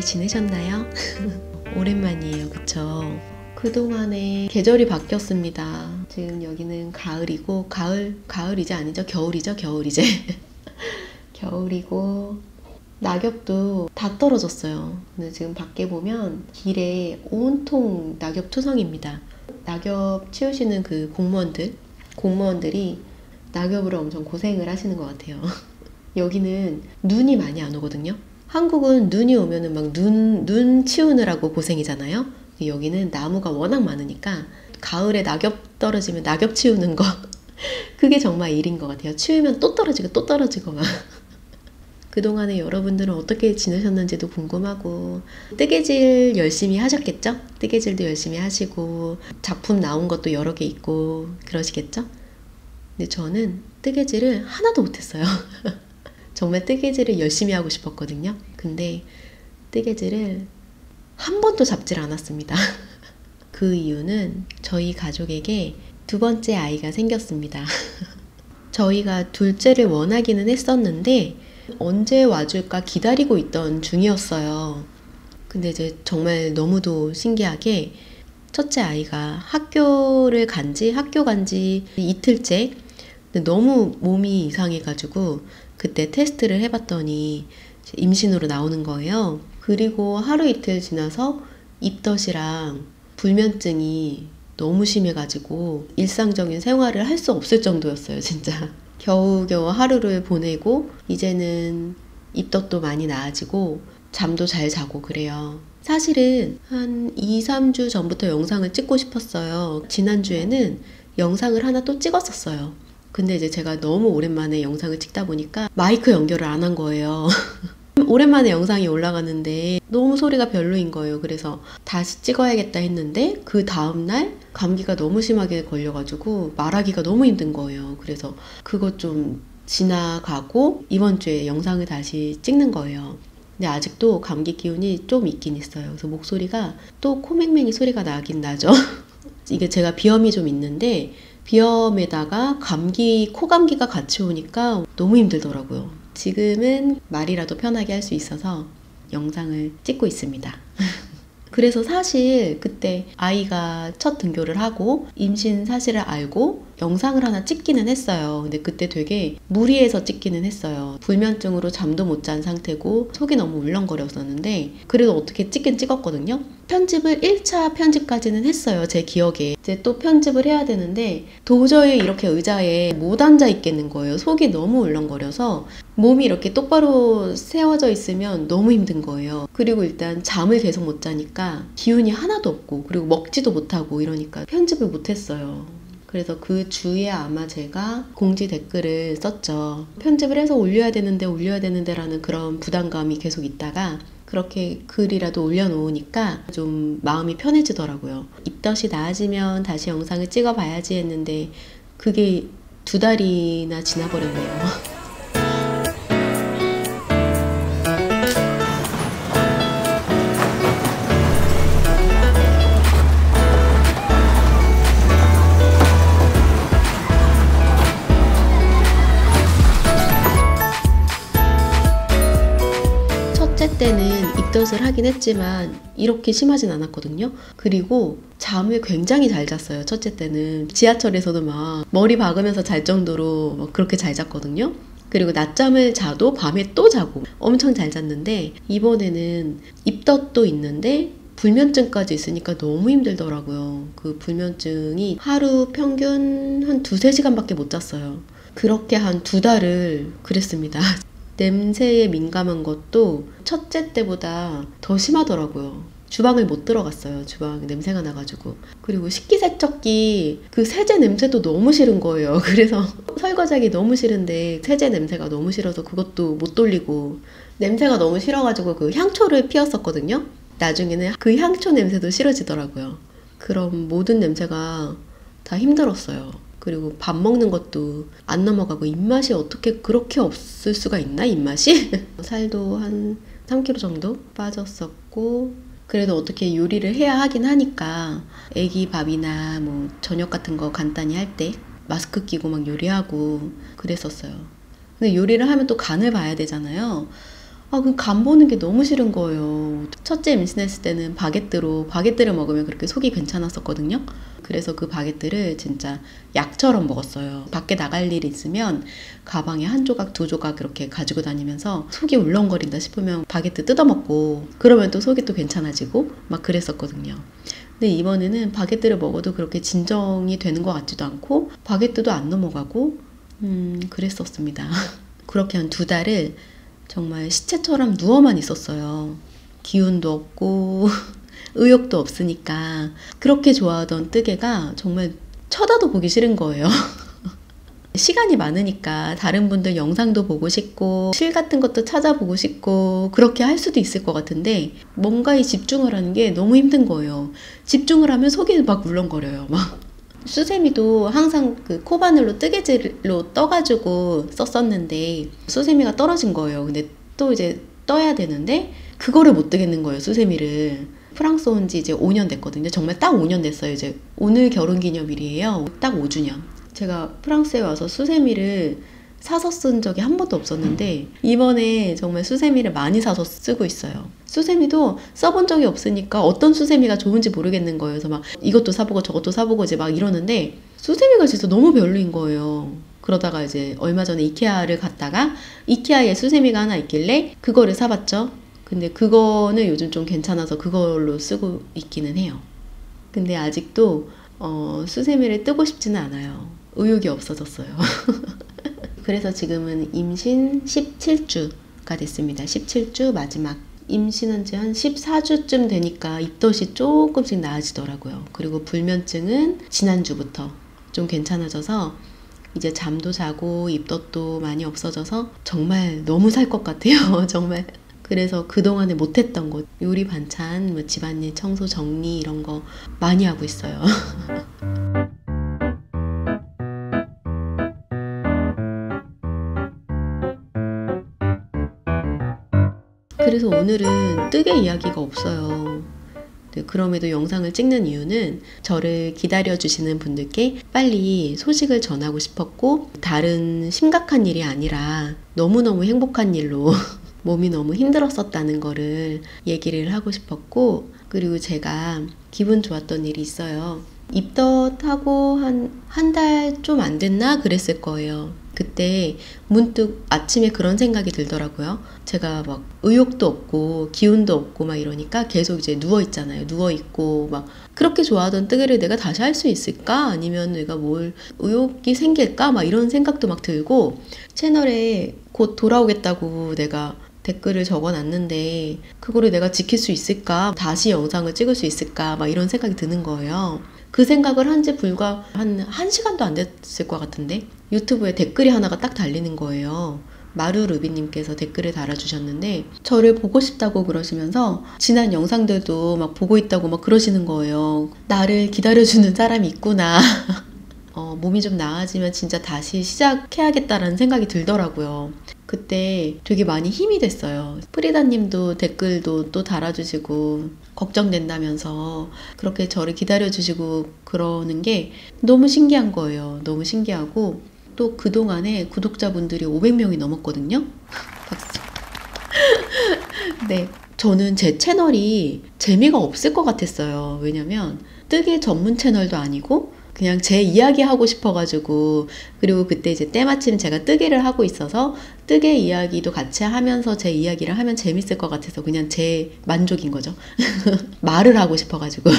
지내셨나요? 오랜만이에요, 그쵸? 그동안에 계절이 바뀌었습니다. 지금 여기는 가을이고, 가을이제 아니죠? 겨울이죠? 겨울이제. 겨울이고, 낙엽도 다 떨어졌어요. 근데 지금 밖에 보면 길에 온통 낙엽 투성입니다. 낙엽 치우시는 그 공무원들이 낙엽으로 엄청 고생을 하시는 것 같아요. 여기는 눈이 많이 안 오거든요. 한국은 눈이 오면은 막 눈 치우느라고 고생이잖아요. 여기는 나무가 워낙 많으니까 가을에 낙엽 떨어지면 낙엽 치우는 거 그게 정말 일인 것 같아요. 치우면 또 떨어지고 막. 그동안에 여러분들은 어떻게 지내셨는지도 궁금하고, 뜨개질 열심히 하셨겠죠? 뜨개질도 열심히 하시고 작품 나온 것도 여러 개 있고 그러시겠죠? 근데 저는 뜨개질을 하나도 못했어요. 정말 뜨개질을 열심히 하고 싶었거든요. 근데 뜨개질을 한 번도 잡질 않았습니다. 그 이유는 저희 가족에게 두 번째 아이가 생겼습니다. 저희가 둘째를 원하기는 했었는데 언제 와줄까 기다리고 있던 중이었어요. 근데 이제 정말 너무도 신기하게 첫째 아이가 학교 간지 이틀째 너무 몸이 이상해가지고 그때 테스트를 해봤더니 임신으로 나오는 거예요. 그리고 하루 이틀 지나서 입덧이랑 불면증이 너무 심해가지고 일상적인 생활을 할 수 없을 정도였어요, 진짜. 겨우겨우 하루를 보내고 이제는 입덧도 많이 나아지고 잠도 잘 자고 그래요. 사실은 한 2, 3주 전부터 영상을 찍고 싶었어요. 지난주에는 영상을 하나 또 찍었었어요. 근데 이제 제가 너무 오랜만에 영상을 찍다 보니까 마이크 연결을 안 한 거예요. 오랜만에 영상이 올라가는데 너무 소리가 별로인 거예요. 그래서 다시 찍어야겠다 했는데 그 다음날 감기가 너무 심하게 걸려가지고 말하기가 너무 힘든 거예요. 그래서 그거 좀 지나가고 이번 주에 영상을 다시 찍는 거예요. 근데 아직도 감기 기운이 좀 있긴 있어요. 그래서 목소리가 또 코맹맹이 소리가 나긴 나죠. 이게 제가 비염이 좀 있는데 비염에다가 코감기가 같이 오니까 너무 힘들더라고요. 지금은 말이라도 편하게 할 수 있어서 영상을 찍고 있습니다. 그래서 사실 그때 아이가 첫 등교를 하고 임신 사실을 알고 영상을 하나 찍기는 했어요. 근데 그때 되게 무리해서 찍기는 했어요. 불면증으로 잠도 못 잔 상태고 속이 너무 울렁거렸었는데 그래도 어떻게 찍긴 찍었거든요. 편집을 1차 편집까지는 했어요. 제 기억에. 이제 또 편집을 해야 되는데 도저히 이렇게 의자에 못 앉아 있겠는 거예요. 속이 너무 울렁거려서 몸이 이렇게 똑바로 세워져 있으면 너무 힘든 거예요. 그리고 일단 잠을 계속 못 자니까 기운이 하나도 없고 그리고 먹지도 못하고 이러니까 편집을 못 했어요. 그래서 그 주에 아마 제가 공지 댓글을 썼죠. 편집을 해서 올려야 되는데 라는 그런 부담감이 계속 있다가 그렇게 글이라도 올려놓으니까 좀 마음이 편해지더라고요. 입덧이 나아지면 다시 영상을 찍어봐야지 했는데 그게 2달이나 지나버렸네요. 첫째 때는 입덧을 하긴 했지만 이렇게 심하진 않았거든요. 그리고 잠을 굉장히 잘 잤어요. 첫째 때는 지하철에서도 막 머리 박으면서 잘 정도로 막 그렇게 잘 잤거든요. 그리고 낮잠을 자도 밤에 또 자고 엄청 잘 잤는데 이번에는 입덧도 있는데 불면증까지 있으니까 너무 힘들더라고요. 그 불면증이 하루 평균 한 2-3시간밖에 못 잤어요. 그렇게 한 2달을 그랬습니다. 냄새에 민감한 것도 첫째 때보다 더 심하더라고요. 주방을 못 들어갔어요. 주방 냄새가 나가지고. 그리고 식기세척기 그 세제 냄새도 너무 싫은 거예요. 그래서 설거지하기 너무 싫은데 세제 냄새가 너무 싫어서 그것도 못 돌리고 냄새가 너무 싫어가지고 그 향초를 피웠었거든요. 나중에는 그 향초 냄새도 싫어지더라고요. 그럼 모든 냄새가 다 힘들었어요. 그리고 밥 먹는 것도 안 넘어가고 입맛이 어떻게 그렇게 없을 수가 있나 입맛이? 살도 한 3kg 정도 빠졌었고 그래도 어떻게 요리를 해야 하긴 하니까 애기 밥이나 뭐 저녁 같은 거 간단히 할 때 마스크 끼고 막 요리하고 그랬었어요. 근데 요리를 하면 또 간을 봐야 되잖아요. 그 간 보는 게 너무 싫은 거예요. 첫째 임신했을 때는 바게트를 먹으면 그렇게 속이 괜찮았었거든요. 그래서 그 바게트를 진짜 약처럼 먹었어요. 밖에 나갈 일이 있으면 가방에 한 조각, 두 조각 이렇게 가지고 다니면서 속이 울렁거린다 싶으면 바게트 뜯어먹고, 그러면 또 속이 또 괜찮아지고 막 그랬었거든요. 근데 이번에는 바게트를 먹어도 그렇게 진정이 되는 것 같지도 않고 바게트도 안 넘어가고 그랬었습니다. 그렇게 한 2달을 정말 시체처럼 누워만 있었어요. 기운도 없고 의욕도 없으니까. 그렇게 좋아하던 뜨개가 정말 쳐다도 보기 싫은 거예요. 시간이 많으니까 다른 분들 영상도 보고 싶고 실 같은 것도 찾아보고 싶고 그렇게 할 수도 있을 것 같은데, 뭔가에 집중을 하는 게 너무 힘든 거예요. 집중을 하면 속이 막 울렁거려요. 막 수세미도 항상 그 코바늘로 뜨개질로 떠가지고 썼었는데 수세미가 떨어진 거예요. 근데 또 이제 떠야 되는데 그거를 못 뜨겠는 거예요, 수세미를. 프랑스 온 지 이제 5년 됐거든요. 정말 딱 5년 됐어요. 이제 오늘 결혼기념일이에요. 딱 5주년. 제가 프랑스에 와서 수세미를 사서 쓴 적이 한 번도 없었는데 이번에 정말 수세미를 많이 사서 쓰고 있어요. 수세미도 써본 적이 없으니까 어떤 수세미가 좋은지 모르겠는 거예요. 그래서 막 이것도 사보고 저것도 사보고 이제 막 이러는데 수세미가 진짜 너무 별로인 거예요. 그러다가 이제 얼마 전에 이케아를 갔다가 이케아에 수세미가 하나 있길래 그거를 사봤죠. 근데 그거는 요즘 좀 괜찮아서 그걸로 쓰고 있기는 해요. 근데 아직도 수세미를 뜨고 싶지는 않아요. 의욕이 없어졌어요. 그래서 지금은 임신 17주가 됐습니다. 17주 마지막. 임신한 지 한 14주쯤 되니까 입덧이 조금씩 나아지더라고요. 그리고 불면증은 지난주부터 좀 괜찮아져서 이제 잠도 자고 입덧도 많이 없어져서 정말 너무 살 것 같아요. 정말. 그래서 그동안에 못했던 것, 요리 반찬, 뭐 집안일, 청소, 정리 이런 거 많이 하고 있어요. 그래서 오늘은 뜨개 이야기가 없어요. 그럼에도 영상을 찍는 이유는 저를 기다려주시는 분들께 빨리 소식을 전하고 싶었고, 다른 심각한 일이 아니라 너무너무 행복한 일로 몸이 너무 힘들었었다는 거를 얘기를 하고 싶었고, 그리고 제가 기분 좋았던 일이 있어요. 입덧하고 한 달 좀 안 됐나 그랬을 거예요. 그때 문득 아침에 그런 생각이 들더라고요. 제가 막 의욕도 없고 기운도 없고 막 이러니까 계속 이제 누워있잖아요. 누워있고 막 그렇게 좋아하던 뜨개를 내가 다시 할 수 있을까? 아니면 내가 뭘 의욕이 생길까? 막 이런 생각도 막 들고, 채널에 곧 돌아오겠다고 내가 댓글을 적어놨는데 그거를 내가 지킬 수 있을까? 다시 영상을 찍을 수 있을까? 막 이런 생각이 드는 거예요. 그 생각을 한 지 불과 한 1시간도 안 됐을 것 같은데 유튜브에 댓글이 하나가 딱 달리는 거예요. 마루루비님께서 댓글을 달아주셨는데 저를 보고 싶다고 그러시면서 지난 영상들도 막 보고 있다고 막 그러시는 거예요. 나를 기다려주는 사람이 있구나. 몸이 좀 나아지면 진짜 다시 시작해야겠다라는 생각이 들더라고요. 그때 되게 많이 힘이 됐어요. 프리다님도 댓글도 또 달아주시고 걱정된다면서 그렇게 저를 기다려주시고 그러는 게 너무 신기한 거예요. 너무 신기하고, 또 그동안에 구독자분들이 500명이 넘었거든요. 박수. 네, 저는 제 채널이 재미가 없을 것 같았어요. 왜냐면 뜨개 전문 채널도 아니고 그냥 제 이야기 하고 싶어가지고, 그리고 그때 이제 때마침 제가 뜨개를 하고 있어서 뜨개 이야기도 같이 하면서 제 이야기를 하면 재밌을 것 같아서 그냥 제 만족인 거죠. 말을 하고 싶어가지고.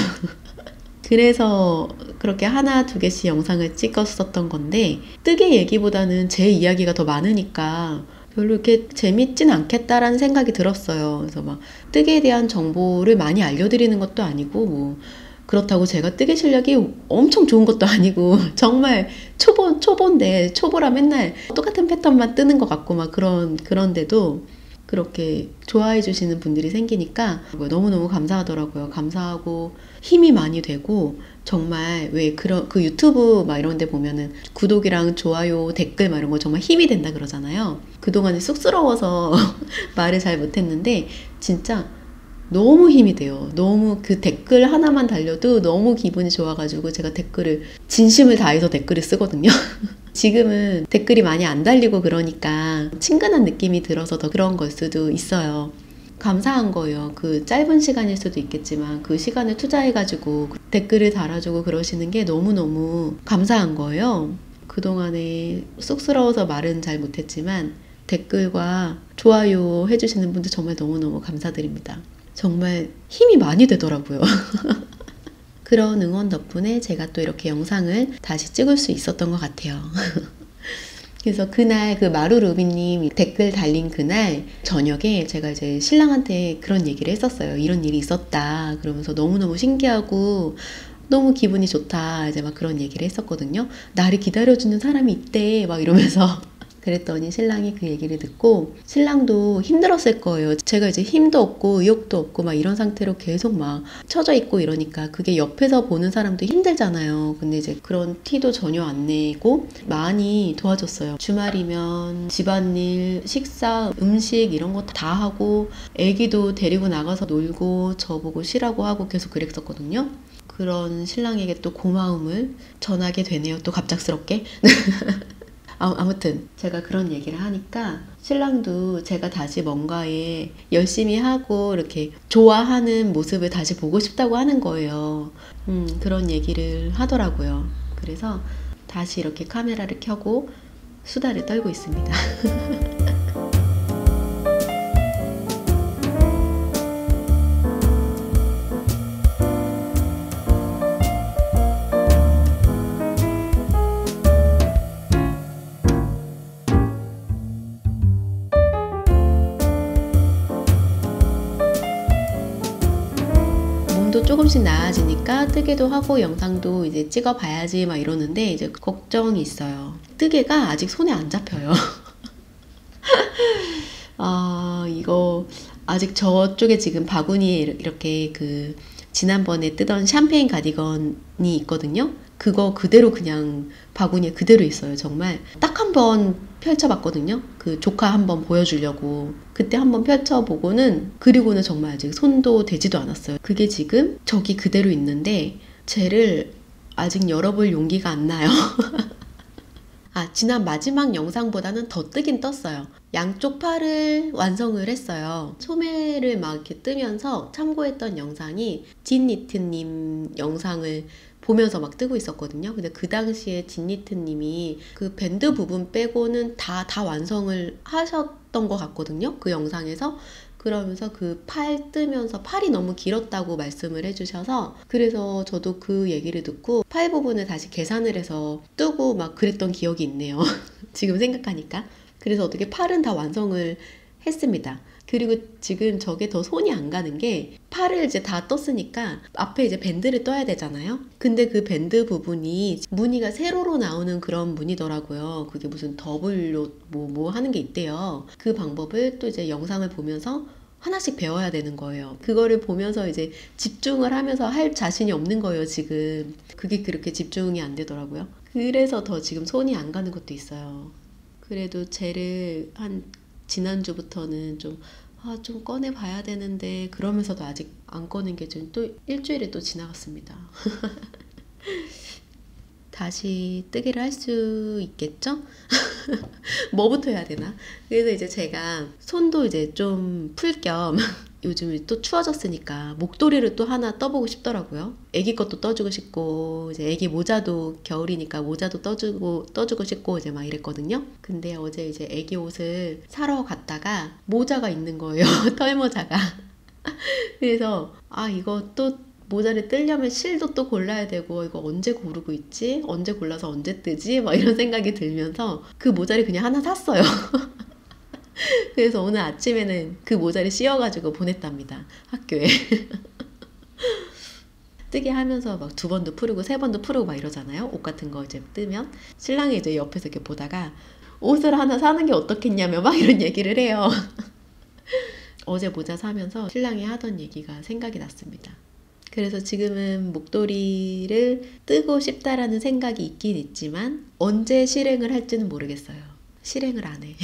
그래서 그렇게 하나 두 개씩 영상을 찍었었던 건데, 뜨개 얘기보다는 제 이야기가 더 많으니까 별로 이렇게 재밌진 않겠다라는 생각이 들었어요. 그래서 막 뜨개에 대한 정보를 많이 알려드리는 것도 아니고, 뭐 그렇다고 제가 뜨개 실력이 엄청 좋은 것도 아니고 정말 초보인데, 초보라 맨날 똑같은 패턴만 뜨는 것 같고 막 그런데도 그렇게 좋아해 주시는 분들이 생기니까 너무너무 감사하더라고요. 감사하고 힘이 많이 되고, 정말 왜 그 유튜브 막 이런 데 보면은 구독이랑 좋아요, 댓글 막 이런 거 정말 힘이 된다 그러잖아요. 그동안에 쑥스러워서 말을 잘 못했는데 진짜 너무 힘이 돼요. 너무 그 댓글 하나만 달려도 너무 기분이 좋아가지고 제가 댓글을 진심을 다해서 댓글을 쓰거든요. 지금은 댓글이 많이 안 달리고 그러니까 친근한 느낌이 들어서 더 그런 걸 수도 있어요. 감사한 거예요. 그 짧은 시간일 수도 있겠지만 그 시간을 투자해가지고 댓글을 달아주고 그러시는 게 너무너무 감사한 거예요. 그동안에 쑥스러워서 말은 잘 못했지만 댓글과 좋아요 해주시는 분들 정말 너무너무 감사드립니다. 정말 힘이 많이 되더라고요. 그런 응원 덕분에 제가 또 이렇게 영상을 다시 찍을 수 있었던 것 같아요. 그래서 그날 그 마루루비님 댓글 달린 그날 저녁에 제가 이제 신랑한테 그런 얘기를 했었어요. 이런 일이 있었다. 그러면서 너무너무 신기하고 너무 기분이 좋다. 이제 막 그런 얘기를 했었거든요. 나를 기다려주는 사람이 있대. 막 이러면서. 그랬더니 신랑이 그 얘기를 듣고 신랑도 힘들었을 거예요. 제가 이제 힘도 없고 의욕도 없고 막 이런 상태로 계속 막 처져 있고 이러니까 그게 옆에서 보는 사람도 힘들잖아요. 근데 이제 그런 티도 전혀 안 내고 많이 도와줬어요. 주말이면 집안일, 식사, 음식 이런 거 다 하고 애기도 데리고 나가서 놀고 저보고 쉬라고 하고 계속 그랬었거든요. 그런 신랑에게 또 고마움을 전하게 되네요. 또 갑작스럽게. 아무튼 제가 그런 얘기를 하니까 신랑도 제가 다시 뭔가에 열심히 하고 이렇게 좋아하는 모습을 다시 보고 싶다고 하는 거예요. 그런 얘기를 하더라고요. 그래서 다시 이렇게 카메라를 켜고 수다를 떨고 있습니다. 몸도 조금씩 나아지니까 뜨개도 하고 영상도 이제 찍어 봐야지 막 이러는데 이제 걱정이 있어요. 뜨개가 아직 손에 안 잡혀요. 이거 아직 저쪽에 지금 바구니에 이렇게 그 지난번에 뜨던 샴페인 가디건이 있거든요. 그거 그대로 그냥 바구니에 그대로 있어요. 정말 딱 한 번 펼쳐봤거든요. 그 조카 한번 보여주려고 그때 한번 펼쳐보고는 그리고는 정말 아직 손도 대지도 않았어요. 그게 지금 저기 그대로 있는데 쟤를 아직 열어볼 용기가 안 나요. 지난 마지막 영상보다는 더 뜨긴 떴어요. 양쪽 팔을 완성을 했어요. 소매를 막 이렇게 뜨면서 참고했던 영상이 진니트님 영상을 보면서 막 뜨고 있었거든요. 근데 그 당시에 진니트님이 그 밴드 부분 빼고는 다 완성을 하셨던 것 같거든요. 그 영상에서. 그러면서 그 팔 뜨면서 팔이 너무 길었다고 말씀을 해주셔서 그래서 저도 그 얘기를 듣고 팔 부분을 다시 계산을 해서 뜨고 막 그랬던 기억이 있네요. 지금 생각하니까. 그래서 어떻게 팔은 다 완성을 했습니다. 그리고 지금 저게 더 손이 안 가는 게 팔을 이제 다 떴으니까 앞에 이제 밴드를 떠야 되잖아요. 근데 그 밴드 부분이 무늬가 세로로 나오는 그런 무늬더라고요. 그게 무슨 더블로 뭐 하는 게 있대요. 그 방법을 또 이제 영상을 보면서 하나씩 배워야 되는 거예요. 그거를 보면서 이제 집중을 하면서 할 자신이 없는 거예요, 지금. 그게 그렇게 집중이 안 되더라고요. 그래서 더 지금 손이 안 가는 것도 있어요. 그래도 쟤를 한 지난주부터는 좀 꺼내 봐야 되는데 그러면서도 아직 안 꺼낸 게 좀 또 일주일이 또 지나갔습니다. 다시 뜨개를 할 수 있겠죠? 뭐부터 해야 되나? 그래서 이제 제가 손도 이제 좀 풀 겸 요즘 또 추워졌으니까 목도리를 또 하나 떠보고 싶더라고요. 애기 것도 떠주고 싶고 이제 애기 모자도 겨울이니까 모자도 떠주고 싶고 이제 막 이랬거든요. 근데 어제 이제 애기 옷을 사러 갔다가 모자가 있는 거예요. 털모자가. 그래서 이거 또 모자를 뜨려면 실도 또 골라야 되고 이거 언제 고르고 있지? 언제 골라서 언제 뜨지? 막 이런 생각이 들면서 그 모자를 그냥 하나 샀어요. 그래서 오늘 아침에는 그 모자를 씌워가지고 보냈답니다. 학교에. 뜨게 하면서 막 2번도 풀고 3번도 풀고 막 이러잖아요. 옷 같은 거 이제 뜨면. 신랑이 이제 옆에서 이렇게 보다가 옷을 하나 사는 게 어떻겠냐며 막 이런 얘기를 해요. 어제 모자 사면서 신랑이 하던 얘기가 생각이 났습니다. 그래서 지금은 목도리를 뜨고 싶다라는 생각이 있긴 있지만 언제 실행을 할지는 모르겠어요. 실행을 안 해.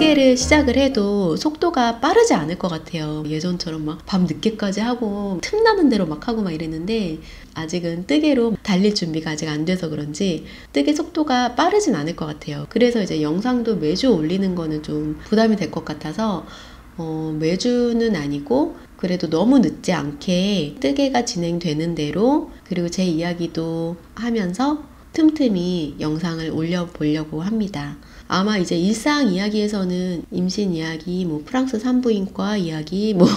뜨개를 시작을 해도 속도가 빠르지 않을 것 같아요. 예전처럼 막 밤 늦게까지 하고 틈나는 대로 막 하고 막 이랬는데 아직은 뜨개로 달릴 준비가 아직 안 돼서 그런지 뜨개 속도가 빠르진 않을 것 같아요. 그래서 이제 영상도 매주 올리는 거는 좀 부담이 될 것 같아서 매주는 아니고 그래도 너무 늦지 않게 뜨개가 진행되는 대로, 그리고 제 이야기도 하면서 틈틈이 영상을 올려보려고 합니다. 아마 이제 일상 이야기에서는 임신 이야기, 뭐 프랑스 산부인과 이야기, 뭐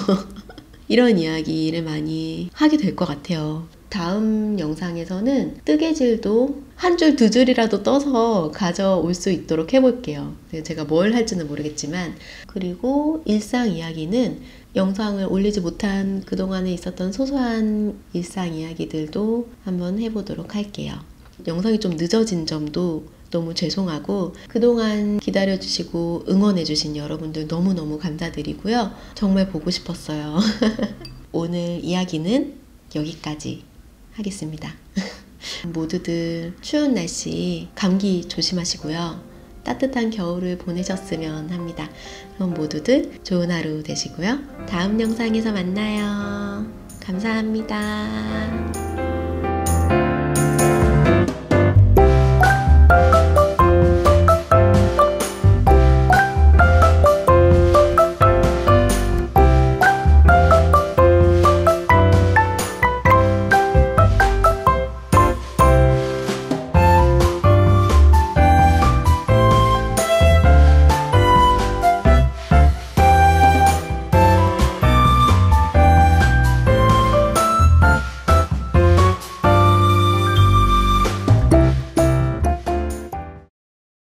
이런 이야기를 많이 하게 될 것 같아요. 다음 영상에서는 뜨개질도 한 줄, 두 줄이라도 떠서 가져올 수 있도록 해볼게요. 제가 뭘 할지는 모르겠지만, 그리고 일상 이야기는 영상을 올리지 못한 그동안에 있었던 소소한 일상 이야기들도 한번 해보도록 할게요. 영상이 좀 늦어진 점도 너무 죄송하고, 그동안 기다려주시고 응원해주신 여러분들 너무너무 감사드리고요. 정말 보고 싶었어요. 오늘 이야기는 여기까지 하겠습니다. 모두들 추운 날씨 감기 조심하시고요. 따뜻한 겨울을 보내셨으면 합니다. 그럼 모두들 좋은 하루 되시고요. 다음 영상에서 만나요. 감사합니다.